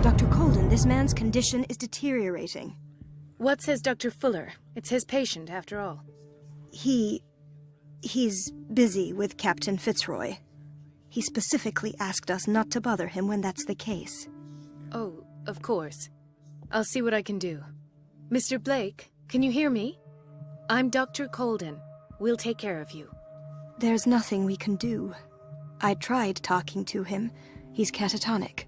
Dr. Colden, this man's condition is deteriorating. What says Dr. Fuller? It's his patient, after all. He's busy with Captain Fitzroy. He specifically asked us not to bother him when that's the case. Oh, of course. I'll see what I can do. Mr. Blake, can you hear me? I'm Dr. Colden. We'll take care of you. There's nothing we can do. I tried talking to him. He's catatonic.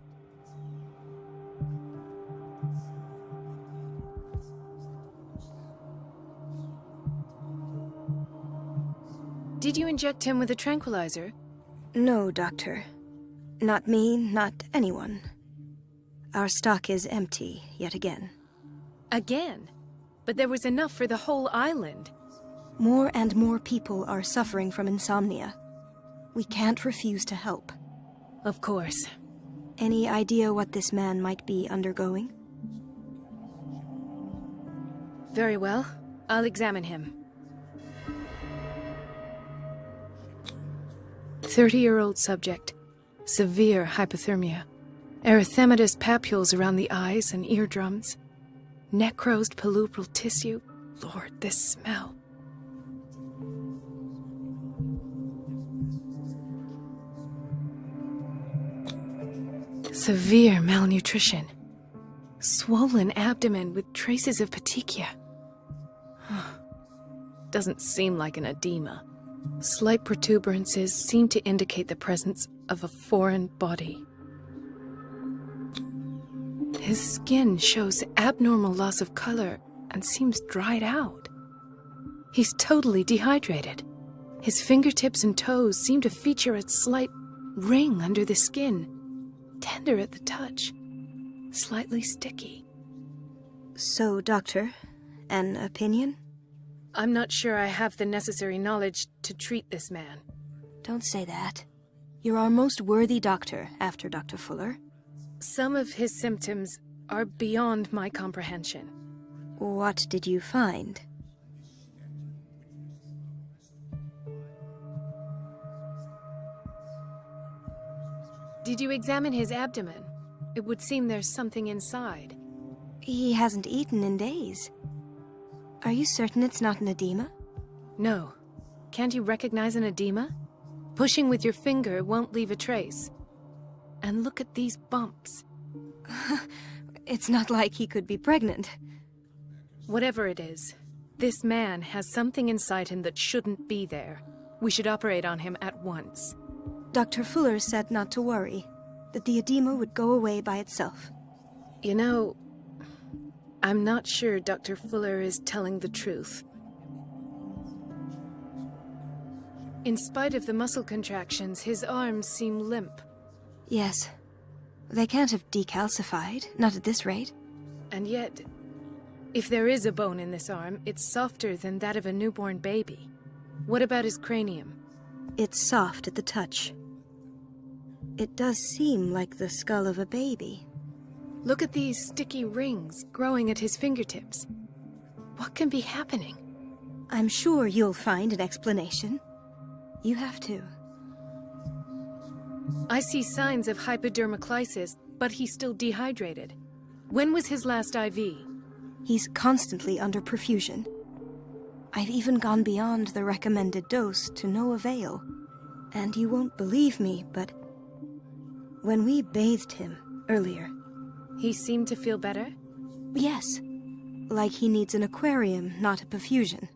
Did you inject him with a tranquilizer? No, Doctor. Not me, not anyone. Our stock is empty, yet again. Again? But there was enough for the whole island. More and more people are suffering from insomnia. We can't refuse to help. Of course. Any idea what this man might be undergoing? Very well. I'll examine him. 30-year-old subject. Severe hypothermia. Erythematous papules around the eyes and eardrums. Necrosed palpebral tissue. Lord, this smell. Severe malnutrition. Swollen abdomen with traces of petechia. Doesn't seem like an edema. Slight protuberances seem to indicate the presence of a foreign body. His skin shows abnormal loss of color and seems dried out. He's totally dehydrated. His fingertips and toes seem to feature a slight ring under the skin, tender at the touch, slightly sticky. So, Doctor, an opinion? I'm not sure I have the necessary knowledge to treat this man. Don't say that. You're our most worthy doctor after Dr. Fuller. Some of his symptoms are beyond my comprehension. What did you find? Did you examine his abdomen? It would seem there's something inside. He hasn't eaten in days. Are you certain it's not an edema? No. Can't you recognize an edema? Pushing with your finger won't leave a trace. And look at these bumps. It's not like he could be pregnant. Whatever it is, this man has something inside him that shouldn't be there. We should operate on him at once. Dr. Fuller said not to worry, that the edema would go away by itself. You know, I'm not sure Dr. Fuller is telling the truth. In spite of the muscle contractions, his arms seem limp. Yes. They can't have decalcified, not at this rate. And yet, if there is a bone in this arm, it's softer than that of a newborn baby. What about his cranium? It's soft at the touch. It does seem like the skull of a baby. Look at these sticky rings growing at his fingertips. What can be happening? I'm sure you'll find an explanation. You have to. I see signs of hypodermoclysis, but he's still dehydrated. When was his last IV? He's constantly under perfusion. I've even gone beyond the recommended dose to no avail. And you won't believe me, but when we bathed him earlier... He seemed to feel better? Yes. Like he needs an aquarium, not a perfusion.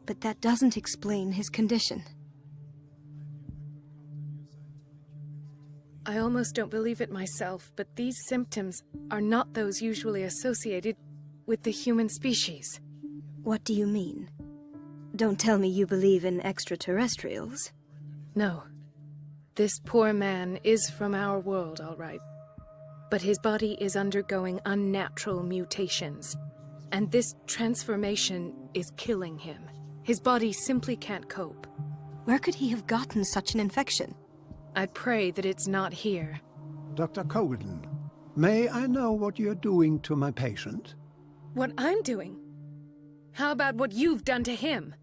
But that doesn't explain his condition. I almost don't believe it myself, but these symptoms are not those usually associated with the human species. What do you mean? Don't tell me you believe in extraterrestrials. No. This poor man is from our world, all right. But his body is undergoing unnatural mutations. And this transformation is killing him. His body simply can't cope. Where could he have gotten such an infection? I pray that it's not here. Dr. Colden, may I know what you're doing to my patient? What I'm doing? How about what you've done to him?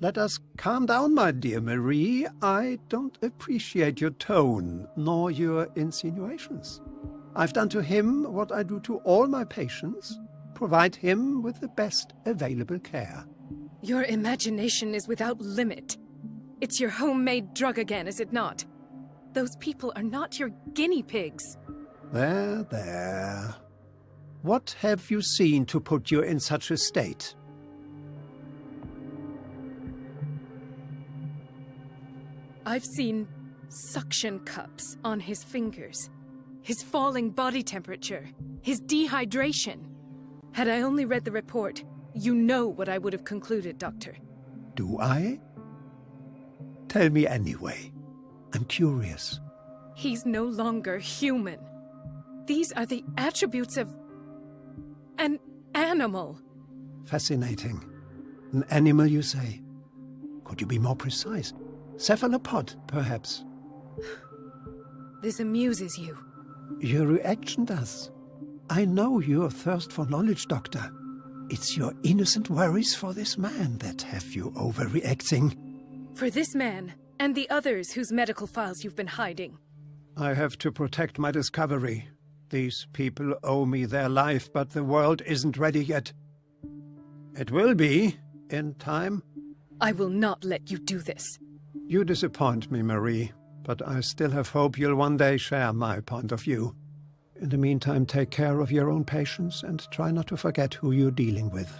Let us calm down, my dear Marie. I don't appreciate your tone, nor your insinuations. I've done to him what I do to all my patients, provide him with the best available care. Your imagination is without limit. It's your homemade drug again, is it not? Those people are not your guinea pigs. There, there. What have you seen to put you in such a state? I've seen suction cups on his fingers, his falling body temperature, his dehydration. Had I only read the report, you know what I would have concluded, Doctor. Do I? Tell me anyway. I'm curious. He's no longer human. These are the attributes of an animal. Fascinating. An animal, you say? Could you be more precise? Cephalopod, perhaps? This amuses you. Your reaction does. I know your thirst for knowledge, Doctor. It's your innocent worries for this man that have you overreacting. For this man, and the others whose medical files you've been hiding. I have to protect my discovery. These people owe me their life, but the world isn't ready yet. It will be, in time. I will not let you do this. You disappoint me, Marie, but I still have hope you'll one day share my point of view. In the meantime, take care of your own patients and try not to forget who you're dealing with.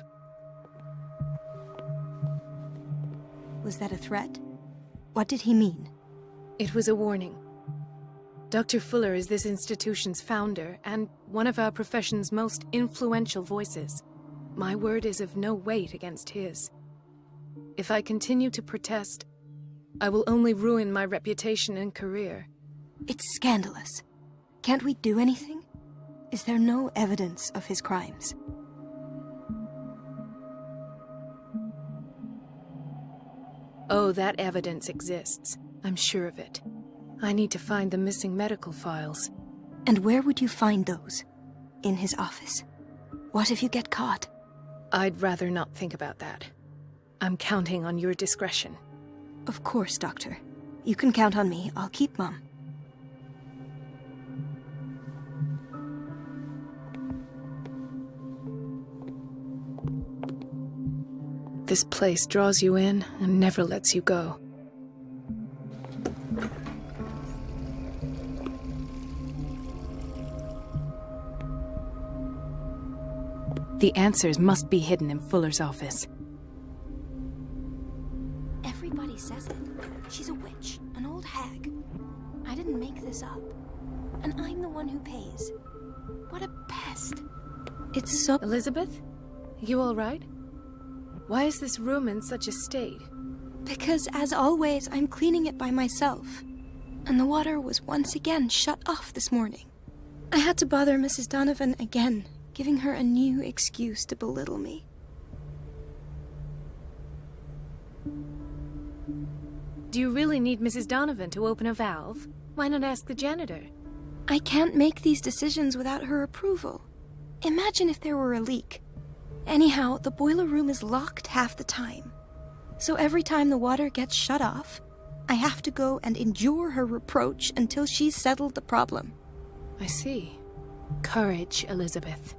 Was that a threat? What did he mean? It was a warning. Dr. Fuller is this institution's founder and one of our profession's most influential voices. My word is of no weight against his. If I continue to protest, I will only ruin my reputation and career. It's scandalous. Can't we do anything? Is there no evidence of his crimes? Oh, that evidence exists. I'm sure of it. I need to find the missing medical files. And where would you find those? In his office? What if you get caught? I'd rather not think about that. I'm counting on your discretion. Of course, Doctor. You can count on me. I'll keep mum. This place draws you in and never lets you go. The answers must be hidden in Fuller's office. Everybody says it. She's a witch, an old hag. I didn't make this up. And I'm the one who pays. What a pest. It's so... Elizabeth? You all right? Why is this room in such a state? Because, as always, I'm cleaning it by myself. And the water was once again shut off this morning. I had to bother Mrs. Donovan again, giving her a new excuse to belittle me. Do you really need Mrs. Donovan to open a valve? Why not ask the janitor? I can't make these decisions without her approval. Imagine if there were a leak. Anyhow, the boiler room is locked half the time. So every time the water gets shut off, I have to go and endure her reproach until she's settled the problem. I see. Courage, Elizabeth.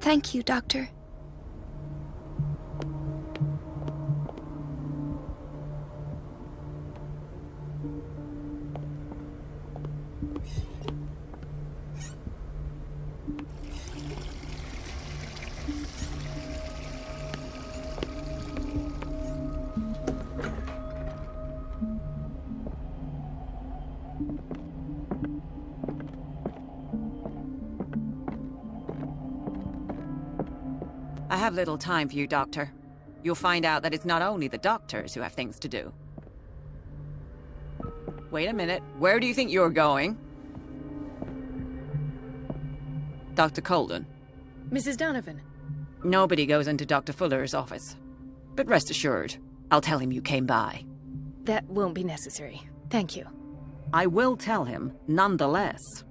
Thank you, Doctor. I have little time for you, Doctor. You'll find out that it's not only the doctors who have things to do. Wait a minute. Where do you think you're going? Dr. Colden. Mrs. Donovan. Nobody goes into Dr. Fuller's office. But rest assured, I'll tell him you came by. That won't be necessary. Thank you. I will tell him, nonetheless.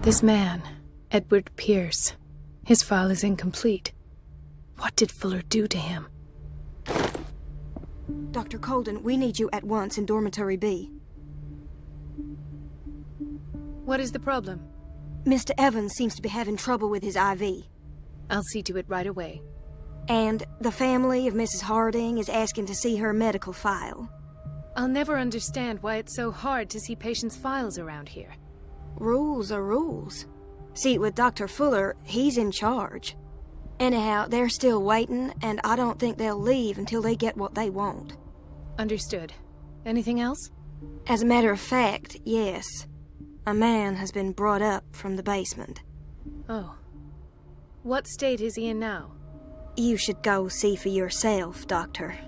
This man, Edward Pierce, his file is incomplete. What did Fuller do to him? Dr. Colden, we need you at once in Dormitory B. What is the problem? Mr. Evans seems to be having trouble with his IV. I'll see to it right away. And the family of Mrs. Harding is asking to see her medical file. I'll never understand why it's so hard to see patients' files around here. Rules are rules. See, with Dr. Fuller, he's in charge. Anyhow, they're still waiting, and I don't think they'll leave until they get what they want. Understood. Anything else? As a matter of fact, yes. A man has been brought up from the basement. Oh. What state is he in now? You should go see for yourself, Doctor.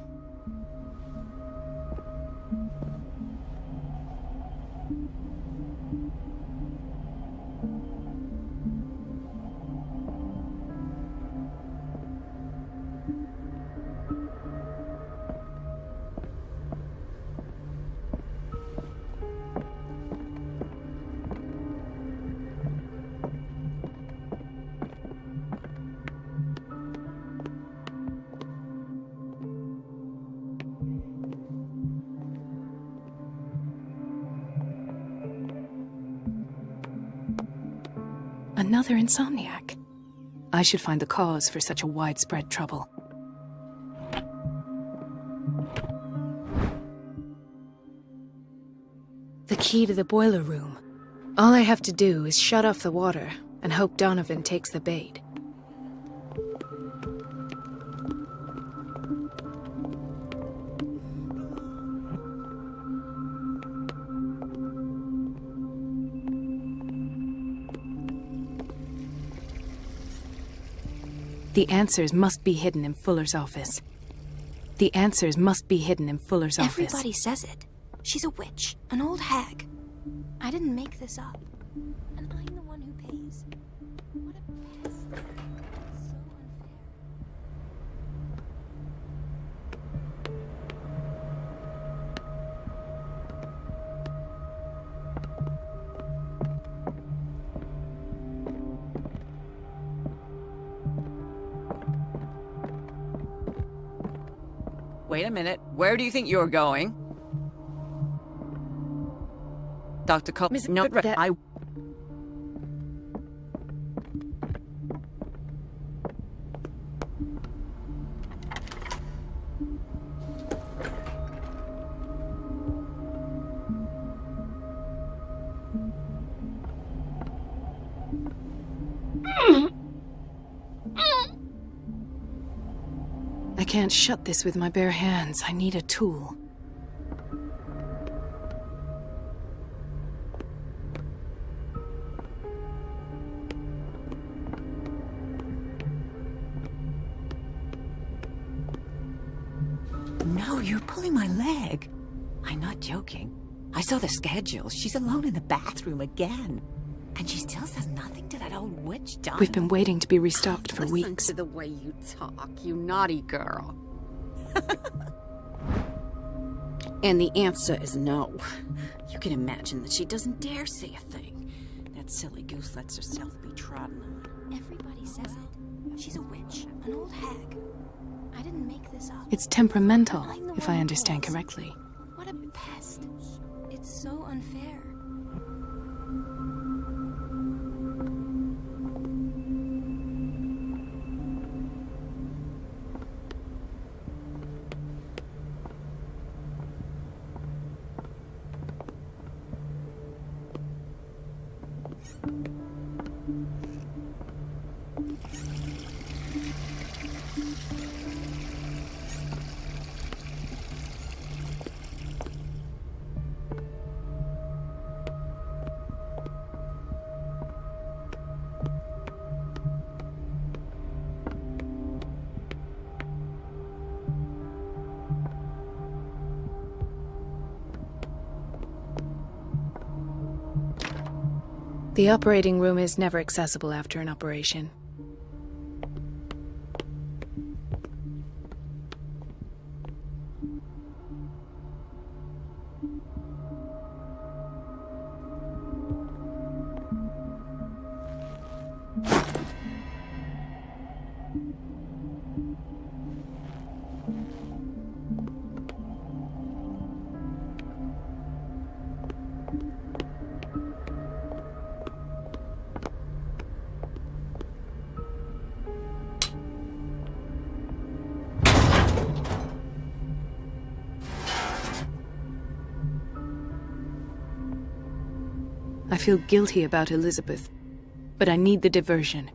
Another insomniac. I should find the cause for such a widespread trouble. The key to the boiler room. All I have to do is shut off the water and hope Donovan takes the bait. The answers must be hidden in Fuller's office. The answers must be hidden in Fuller's office. Everybody says it. She's a witch, an old hag. I didn't make this up. And I'm the one who pays. What a pest. It's so unfair. Wait a minute. Where do you think you're going? Dr. Cole. Miss- No, but that- I. I can't shut this with my bare hands. I need a tool. No, you're pulling my leg. I'm not joking. I saw the schedule. She's alone in the bathroom again. And she still says nothing to that old witch doctor. We've been waiting to be restocked for weeks. Listen to the way you talk, you naughty girl. And the answer is no. You can imagine that she doesn't dare say a thing. That silly goose lets herself be trodden on. Everybody says it. She's a witch, an old hag. I didn't make this up. It's temperamental, I'm the if one I who understand pays. correctly. What a pest. It's so unfair. The operating room is never accessible after an operation. feel guilty about Elizabeth, but I need the diversion.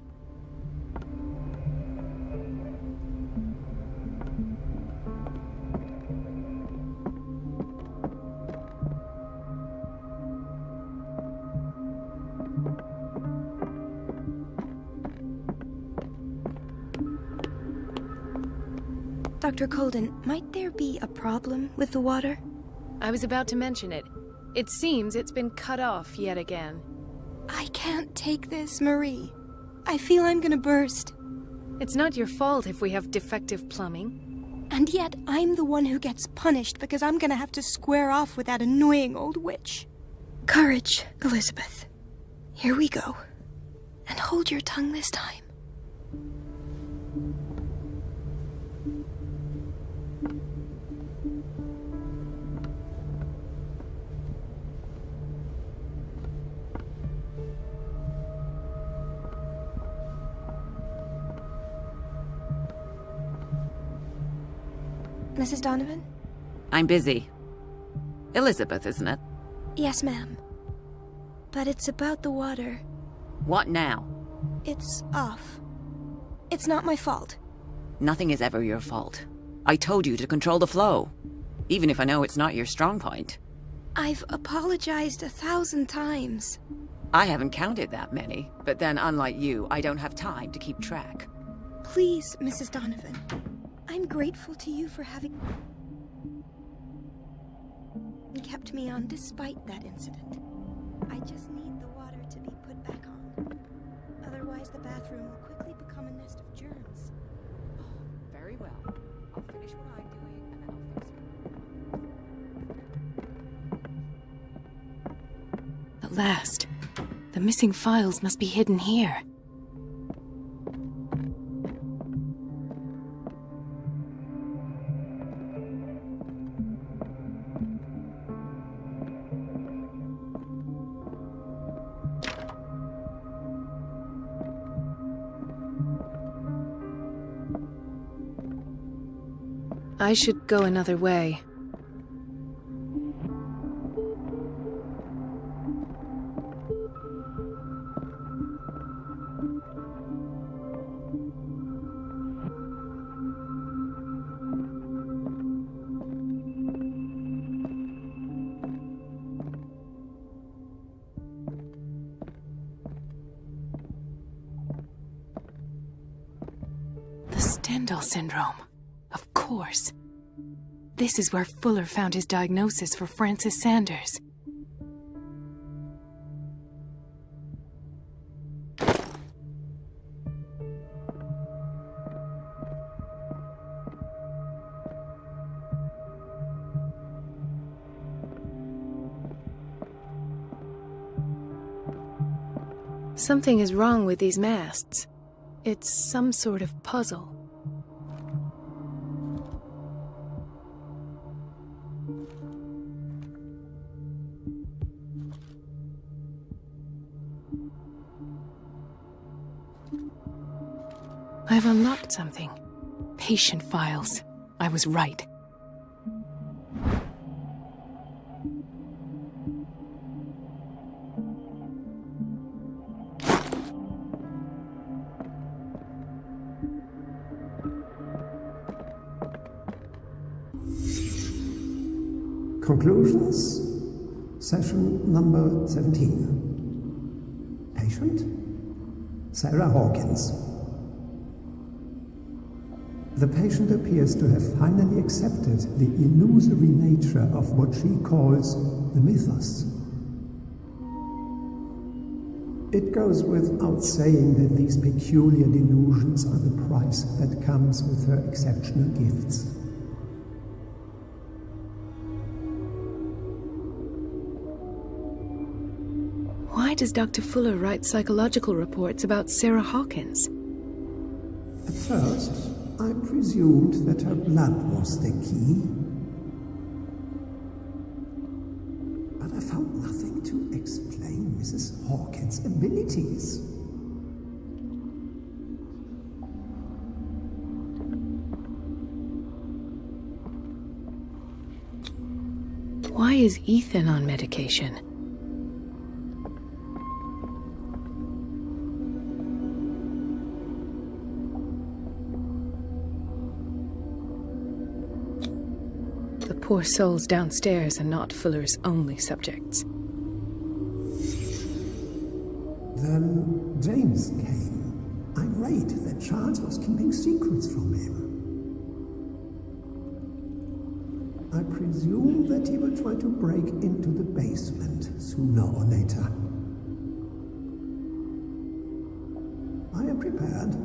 Dr. Colden, might there be a problem with the water? I was about to mention it. It seems it's been cut off yet again. I can't take this, Marie. I feel I'm gonna burst. It's not your fault if we have defective plumbing. And yet, I'm the one who gets punished because I'm gonna have to square off with that annoying old witch. Courage, Elizabeth. Here we go. And hold your tongue this time. Mrs. Donovan? I'm busy. Elizabeth, isn't it? Yes, ma'am. But it's about the water. What now? It's off. It's not my fault. Nothing is ever your fault. I told you to control the flow, even if I know it's not your strong point. I've apologized 1,000 times. I haven't counted that many, but then unlike you, I don't have time to keep track. Please, Mrs. Donovan. I'm grateful to you for having kept me on despite that incident. I just need the water to be put back on. Otherwise, the bathroom will quickly become a nest of germs. Very well. I'll finish what I'm doing, and then I'll fix it. At last. The missing files must be hidden here. I should go another way. The Stendhal syndrome. Of course. This is where Fuller found his diagnosis for Francis Sanders. Something is wrong with these masts. It's some sort of puzzle. I've unlocked something. Patient files. I was right. Conclusions, session number 17. Patient, Sarah Hawkins. The patient appears to have finally accepted the illusory nature of what she calls the mythos. It goes without saying that these peculiar delusions are the price that comes with her exceptional gifts. Why does Dr. Fuller write psychological reports about Sarah Hawkins? At first, I presumed that her blood was the key. But I found nothing to explain Mrs. Hawkins' abilities. Why is Ethan on medication? poor souls downstairs are not Fuller's only subjects. Then James came, irate that Charles was keeping secrets from him. I presume that he will try to break into the basement sooner or later. I am prepared.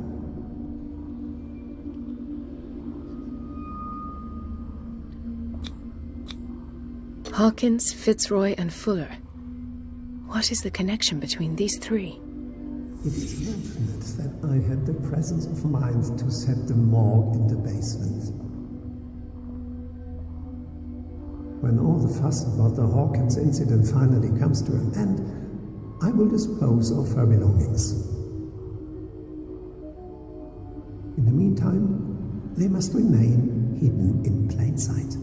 Hawkins, Fitzroy, and Fuller. What is the connection between these three? It is fortunate that I had the presence of mind to set the morgue in the basement. When all the fuss about the Hawkins incident finally comes to an end, I will dispose of her belongings. In the meantime, they must remain hidden in plain sight.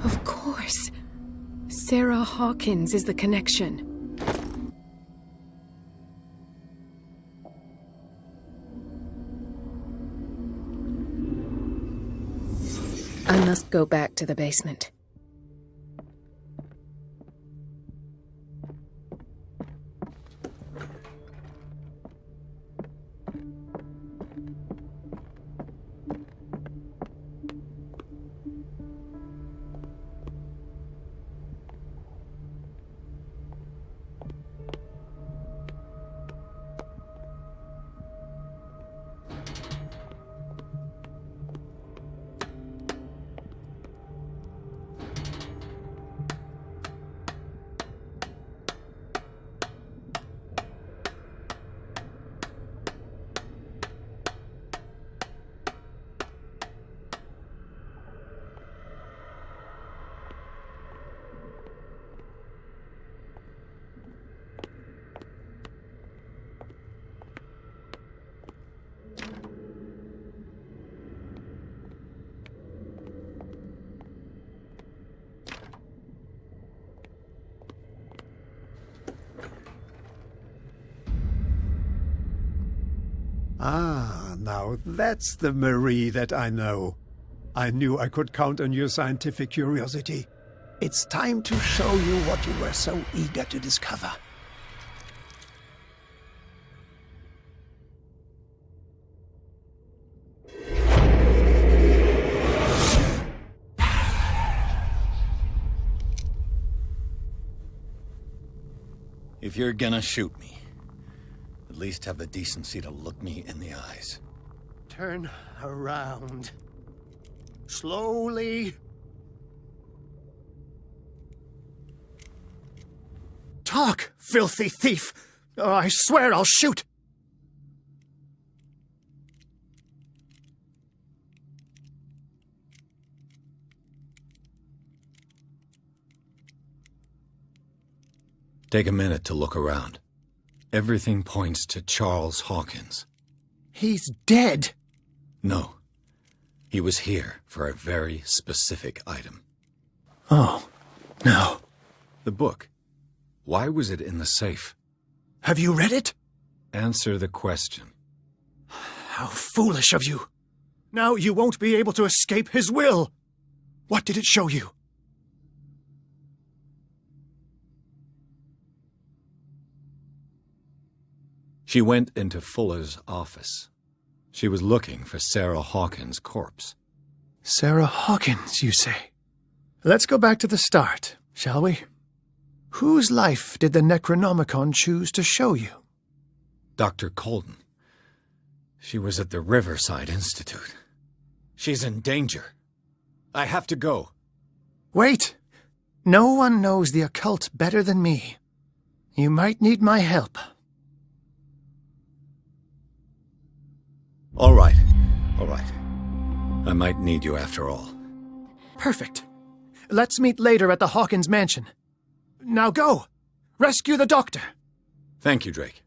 Of course. Sarah Hawkins is the connection. I must go back to the basement. Ah, now that's the Marie that I know. I knew I could count on your scientific curiosity. It's time to show you what you were so eager to discover. If you're gonna shoot me, at least have the decency to look me in the eyes. Turn around. Slowly. Talk, filthy thief! Oh, I swear I'll shoot! Take a minute to look around. Everything points to Charles Hawkins. He's dead! No. He was here for a very specific item. Oh, no. The book. Why was it in the safe? Have you read it? Answer the question. How foolish of you! Now you won't be able to escape his will! What did it show you? She went into Fuller's office. She was looking for Sarah Hawkins' corpse. Sarah Hawkins, you say? Let's go back to the start, shall we? Whose life did the Necronomicon choose to show you? Dr. Colden. She was at the Riverside Institute. She's in danger. I have to go. Wait! No one knows the occult better than me. You might need my help. All right. I might need you after all. Perfect. Let's meet later at the Hawkins mansion. Now go! Rescue the doctor! Thank you, Drake.